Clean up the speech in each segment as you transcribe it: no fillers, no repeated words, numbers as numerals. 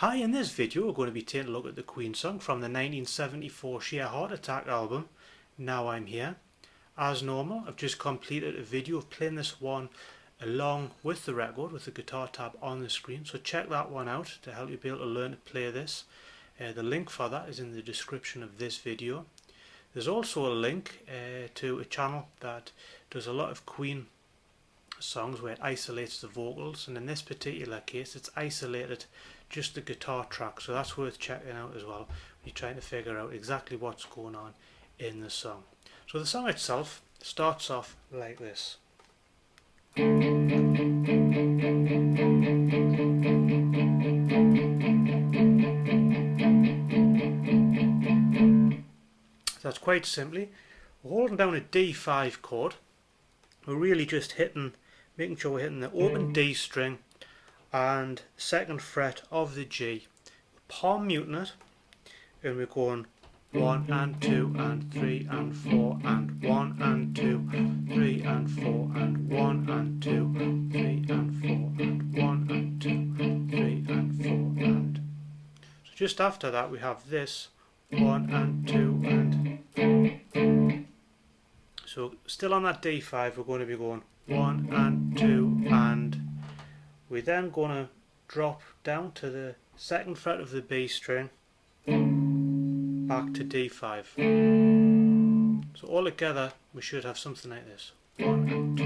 Hi, in this video we're going to be taking a look at the Queen song from the 1974 Sheer Heart Attack album, Now I'm Here. As normal, I've just completed a video of playing this one along with the record with the guitar tab on the screen, so check that one out to help you be able to learn to play this. The link for that is in the description of this video. There's also a link to a channel that does a lot of Queen songs where it isolates the vocals, and in this particular case it's isolated just the guitar track, so that's worth checking out as well when you're trying to figure out exactly what's going on in the song. So the song itself starts off like this. That's quite simply, we're holding down a D5 chord. We're really just making sure we're hitting the open D string and second fret of the G. We're palm muting it, and we're going 1 and 2 and 3 and 4 and 1 and 2, 3 and 4 and 1 and 2, 3 and 4 and 1 and 2, 3 and 4 and. So just after that we have this 1 and 2 and. So still on that D5 we're going to be going 1 and 2 and. We're then going to drop down to the second fret of the B string, back to D5. So all together we should have something like this. 1 and 2.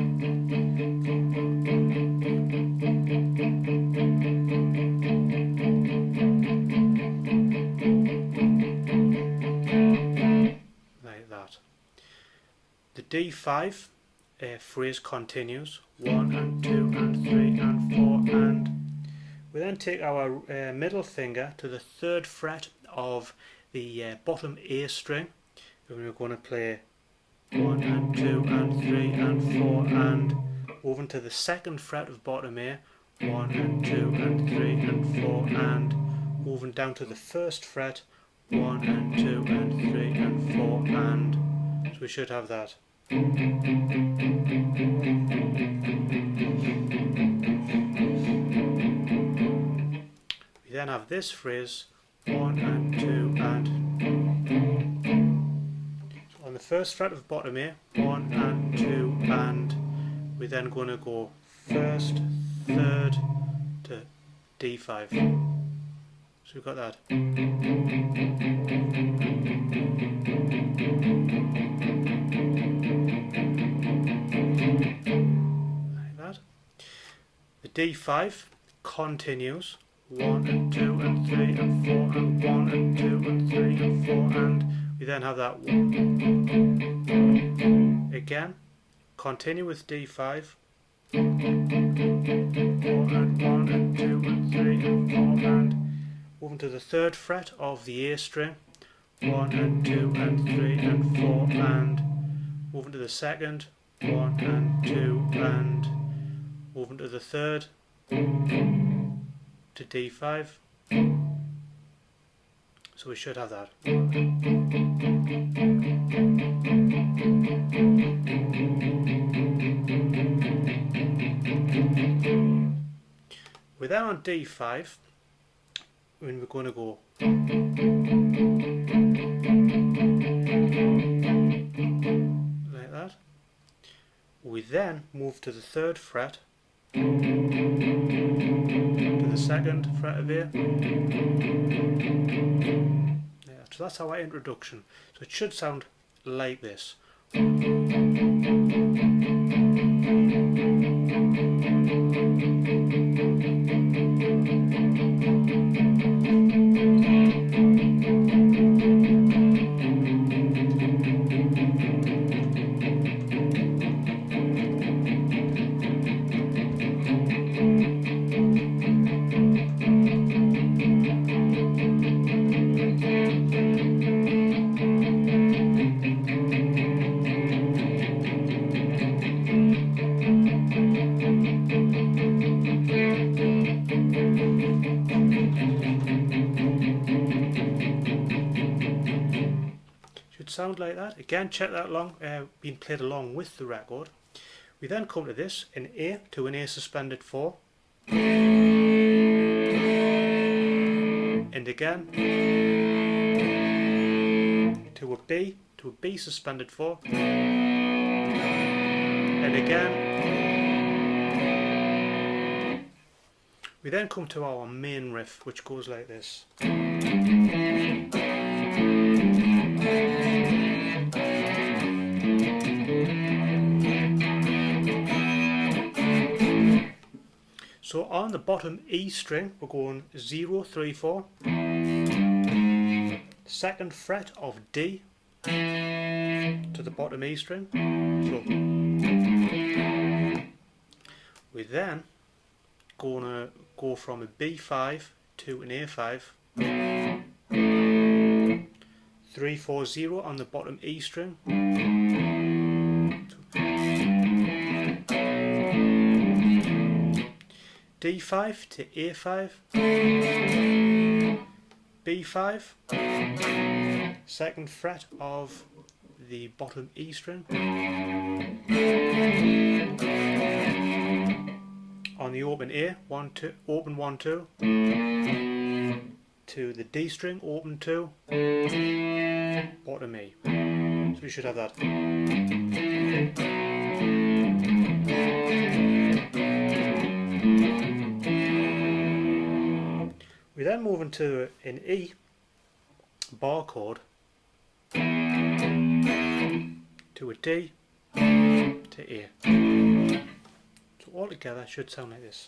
Like that. The D5 phrase continues 1 and 2 and 3 and 4 and. We then take our middle finger to the third fret of the bottom A string, and we're going to play 1 and 2 and 3 and 4 and over to the second fret of bottom A, 1 and 2 and 3 and 4 and moving down to the first fret, 1 and 2 and 3 and 4 and. So we should have that. We then have this phrase 1 and 2 and. So on the first fret of bottom A, 1 and 2 and. We're then going to go first, third to D5. So we've got that. The D5 continues 1 and 2 and 3 and 4 and 1 and 2 and 3 and 4 and we then have that 1. Again, continue with D5, 4 and 1 and 2 and 3 and 4 and moving to the third fret of the A string, 1 and 2 and 3 and 4 and moving to the second, 1 and 2 and moving to the third to D5. So we should have that. We're then on D5 when we're going to go like that. We then move to the third fret, to the second fret of A. Yeah, so that's our introduction. So it should sound like this. Sound like that. Again, check that along, being played along with the record. We then come to this, an A to an A suspended 4. and again to a B suspended 4, and again. We then come to our main riff, which goes like this. So on the bottom E string, we're going 0, 3, 4, second fret of D to the bottom E string. So we then gonna go from a B5 to an A5, 3, 4, 0 on the bottom E string, D5 to A5, B5, second fret of the bottom E string, on the open A, 1, 2, open 1, 2, to the D string, open 2, bottom E. So we should have that. We then move into an E bar chord to a D to A. So all together should sound like this.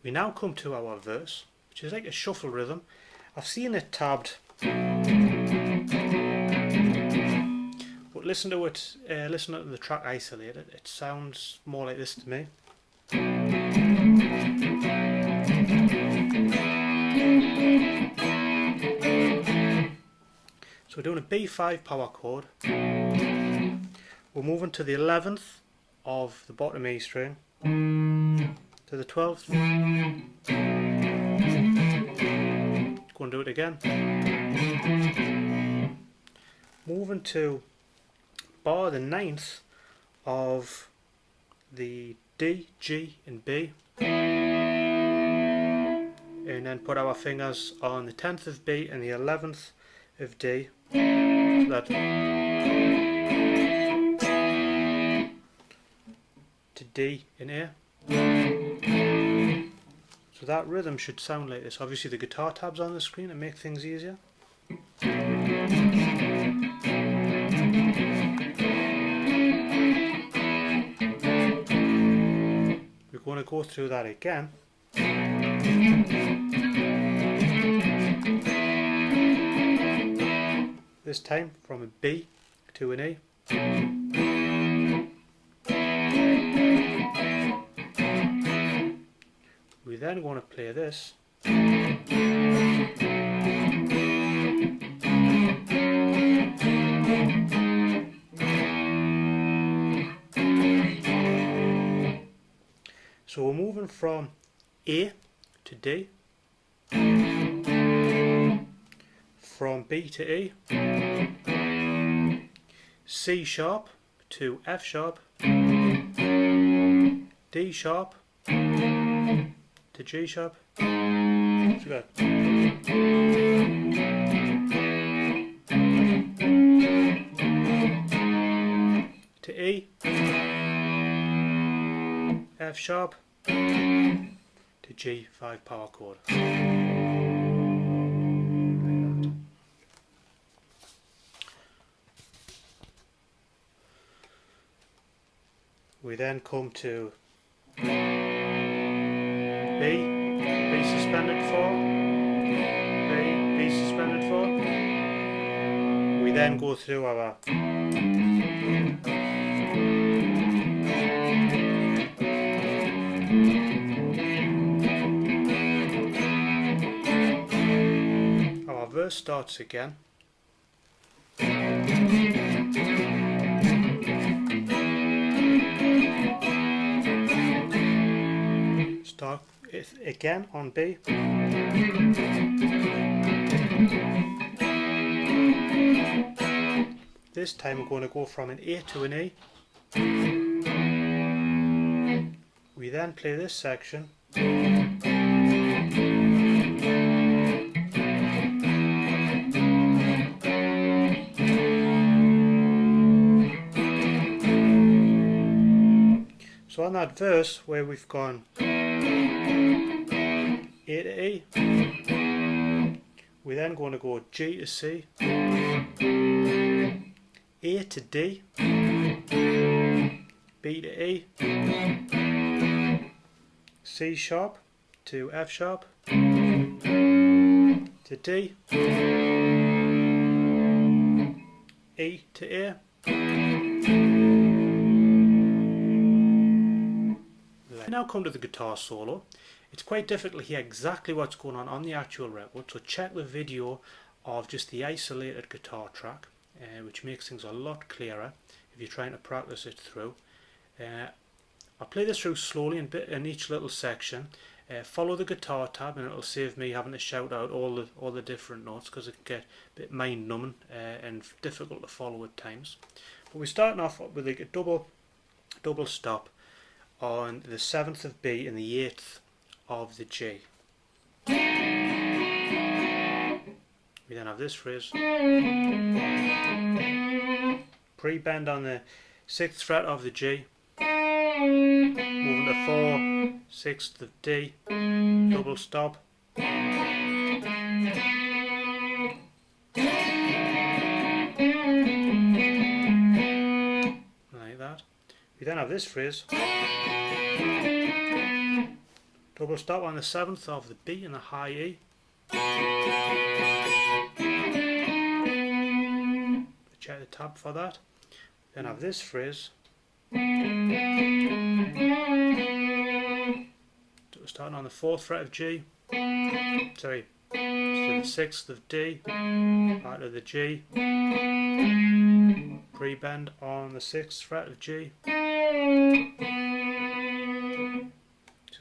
We now come to our verse, which is like a shuffle rhythm. I've seen it tabbed, but listen to it, listen to the track isolated. It sounds more like this to me. So we're doing a B5 power chord. We're moving to the 11th of the bottom E string, to the 12th. Go and do it again. Moving to bar the 9th of the D, G and B, and then put our fingers on the 10th of B and the 11th of D, so that to D and A. So that rhythm should sound like this. Obviously the guitar tabs on the screen to make things easier. We're going to go through that again. This time from a B to an E. We're then going to play this. So we're moving from A to D, from B to E, C sharp to F sharp, D sharp to G sharp, so good. To E, F sharp to G5 power chord. We then come to B suspended 4, B suspended 4. We then go through our verse starts again. Start it again on B. this time we're going to go from an A to an E. We then play this section. So on that verse where we've gone A to E, we're then going to go G to C, A to D, B to E, C sharp to F sharp, to D, E to A. Now come to the guitar solo. It's quite difficult to hear exactly what's going on the actual record, so check the video of just the isolated guitar track, which makes things a lot clearer if you're trying to practice it through. I'll play this through slowly in each little section. Follow the guitar tab and it'll save me having to shout out all the different notes, because it can get a bit mind numbing and difficult to follow at times. But we're starting off with a double stop on the 7th of B and the 8th of the G. We then have this phrase. Pre-bend on the 6th fret of the G. Moving to 4, 6th of D. Double stop. Like that. We then have this phrase. Double stop on the 7th of the B and the high E. Check the tab for that. Then have this phrase. Starting on the 4th fret of G. Sorry. To the 6th of D. Back to the G. Pre-bend on the 6th fret of G.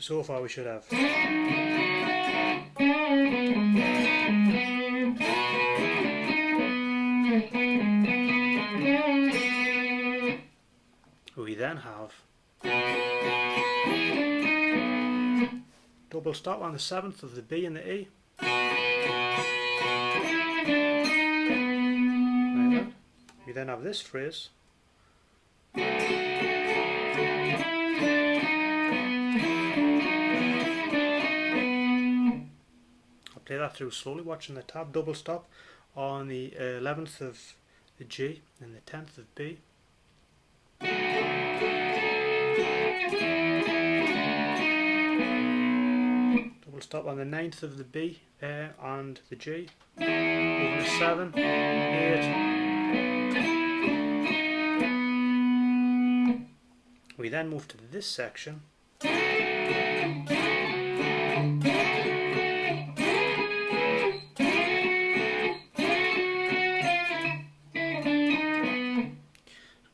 So far we should have. We then have double stop on the 7th of the B and the E. Like that. We then have this phrase. Play that through slowly, watching the tab. Double stop on the 11th of the G and the 10th of B. Double stop on the 9th of the B and the G. Moving to 7, 8. We then move to this section.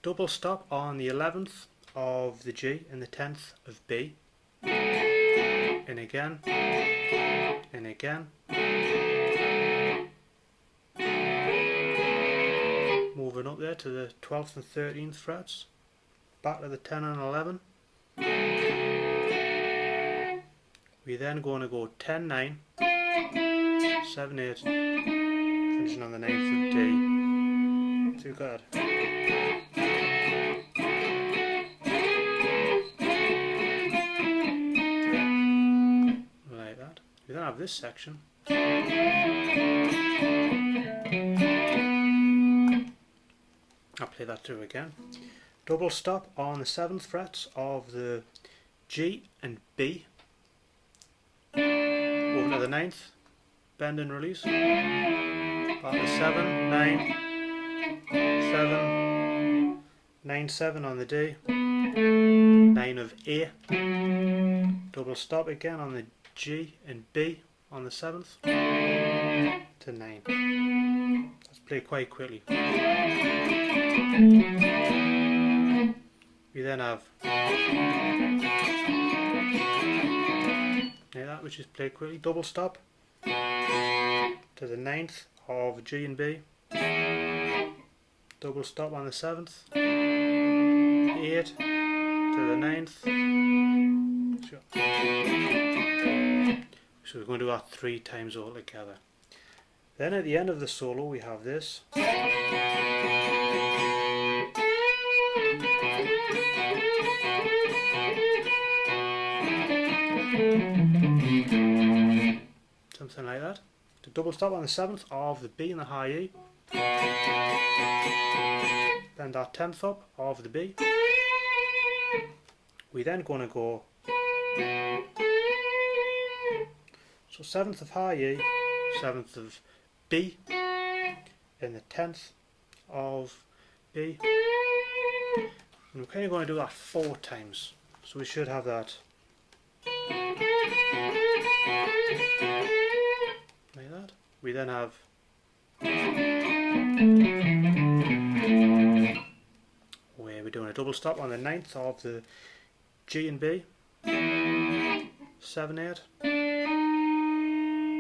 Double stop on the 11th of the G and the 10th of B, and again, and again. Moving up there to the 12th and 13th frets, back to the 10 and 11. We're then going to go 10, 9, 7, 8, finishing on the 9th of D. Too good. We then have this section. I'll play that through again. Double stop on the 7th frets of the G and B. Moving to the 9th, bend and release. Back to 7, 9, 7, 9, 7 on the D. 9 of A. Double stop again on the G and B on the 7th to 9. Let's play quite quickly. We then have that, which is play quickly. Double stop to the 9th of G and B. double stop on the 7th, 8 to the 9th. So we're going to do that 3 times all together. Then at the end of the solo we have this. Something like that. To double stop on the 7th of the B and the high E. Then that 10th up of the B. We then going to go, so 7th of high E, 7th of B, and the 10th of B. And we're kind of going to do that 4 times. So we should have that like that. We then have where we're doing a double stop on the 9th of the G and B, 7, 8,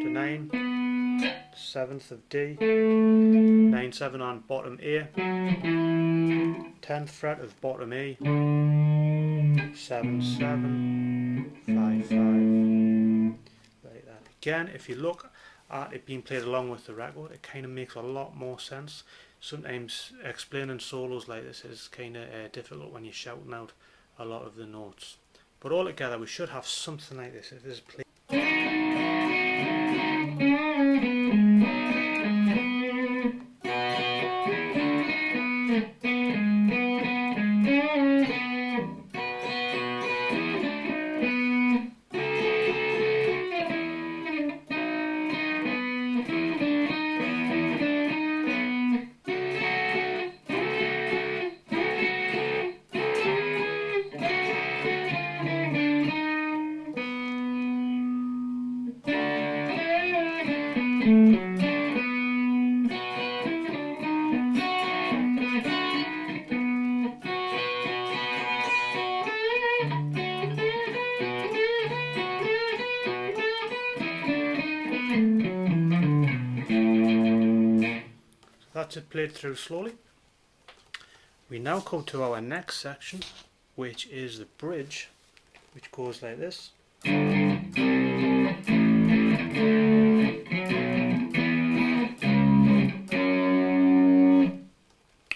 to 9, 7th of D, 9, 7 on bottom A, 10th fret of bottom E, 7, 7, 5, 5, like that. Again, if you look at it being played along with the record, it kind of makes a lot more sense. Sometimes explaining solos like this is kind of difficult when you're shouting out a lot of the notes. But all together we should have something like this if this is played. That's it played through slowly. We now come to our next section, which is the bridge, which goes like this.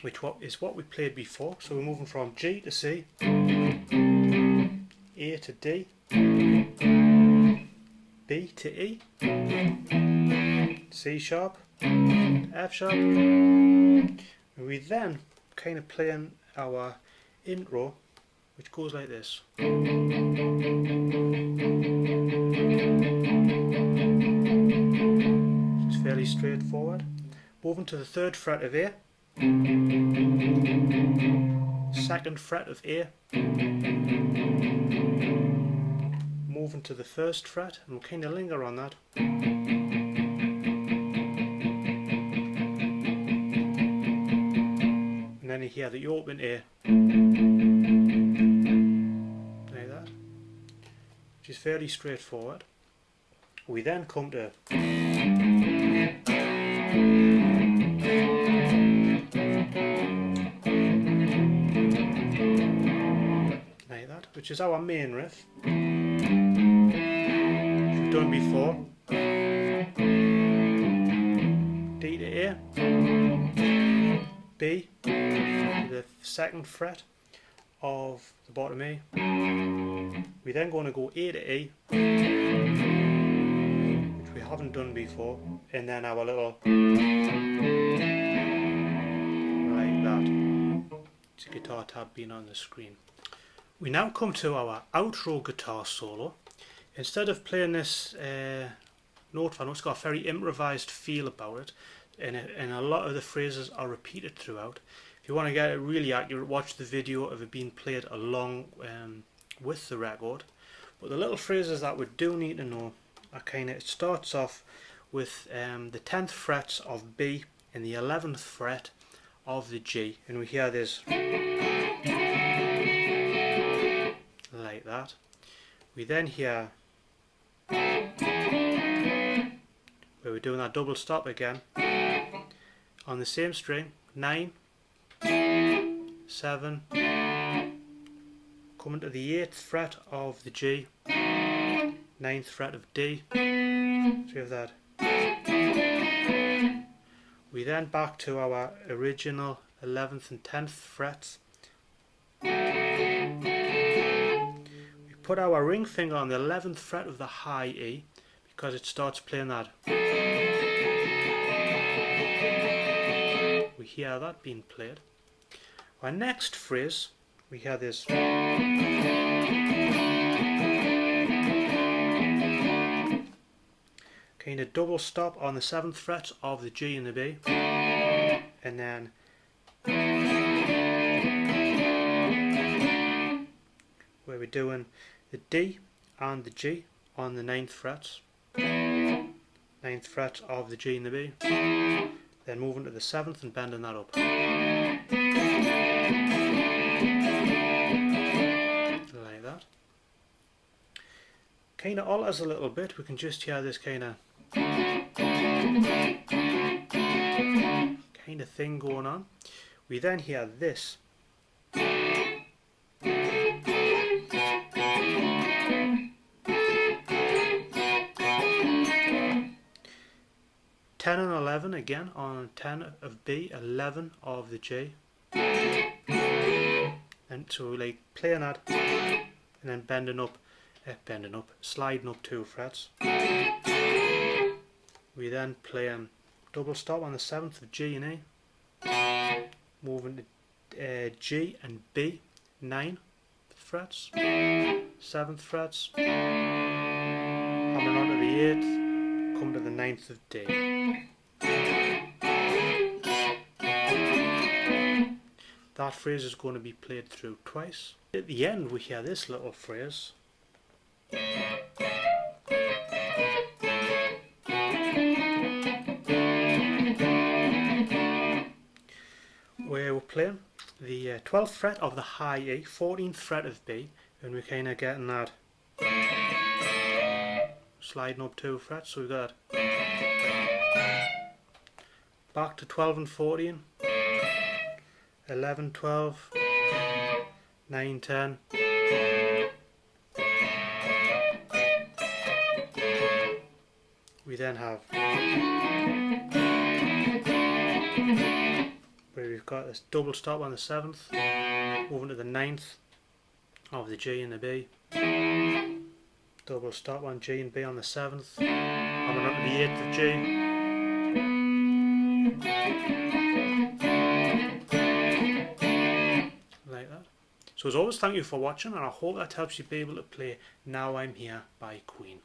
Which is what we played before. So we're moving from G to C, A to D, B to E, C sharp, F sharp. We then kind of playing our intro, which goes like this. It's fairly straightforward. Moving to the 3rd fret of A, 2nd fret of A, moving to the 1st fret, and we'll kind of linger on that. And then you hear the open A, like that, which is fairly straightforward. We then come to like that, which is our main riff, which we've done before. D to A, B to the 2nd fret of the bottom A. We're then going to go A to E, which we haven't done before, and then our little like that. It's a guitar tab being on the screen. We now come to our outro guitar solo. Instead of playing this note for note, it's got a very improvised feel about it, and a lot of the phrases are repeated throughout. If you want to get it really accurate, watch the video of it being played along with the record. But the little phrases that we do need to know are kind of, it starts off with the 10th frets of B and the 11th fret of the G, and we hear this like that. We then hear where we're doing that double stop again on the same string, 9, 7, coming to the 8th fret of the G, 9th fret of D, so we have that. We then back to our original 11th and 10th frets. We put our ring finger on the 11th fret of the high E because it starts playing that. We hear that being played. Our next phrase, we hear this. Kind of double stop on the 7th fret of the G and the B, and then where we're doing the D and the G on the 9th frets, 9th fret of the G and the B, then moving to the 7th and bending that up. Like that. Kind of alters a little bit, we can just hear this kind of thing going on. We then hear this. 10 and 11 again on 10 of B, 11 of the G, and so like playing that and then sliding up 2 frets. We then play double stop on the 7th of G and E, moving to G and B, 9 frets, 7th frets, coming on to the 8th, come to the 9th of D. That phrase is going to be played through twice. At the end we hear this little phrase. Where we're playing the 12th fret of the high E, 14th fret of B, and we're kind of getting that sliding up 2 frets, so we've got back to 12 and 14, 11, 12, 9, 10, we then have where we've got this double stop on the 7th, moving to the 9th of the G and the B, double stop on G and B on the 7th, coming up to the 8th of G, like that. So as always, thank you for watching, and I hope that helps you be able to play Now I'm Here by Queen.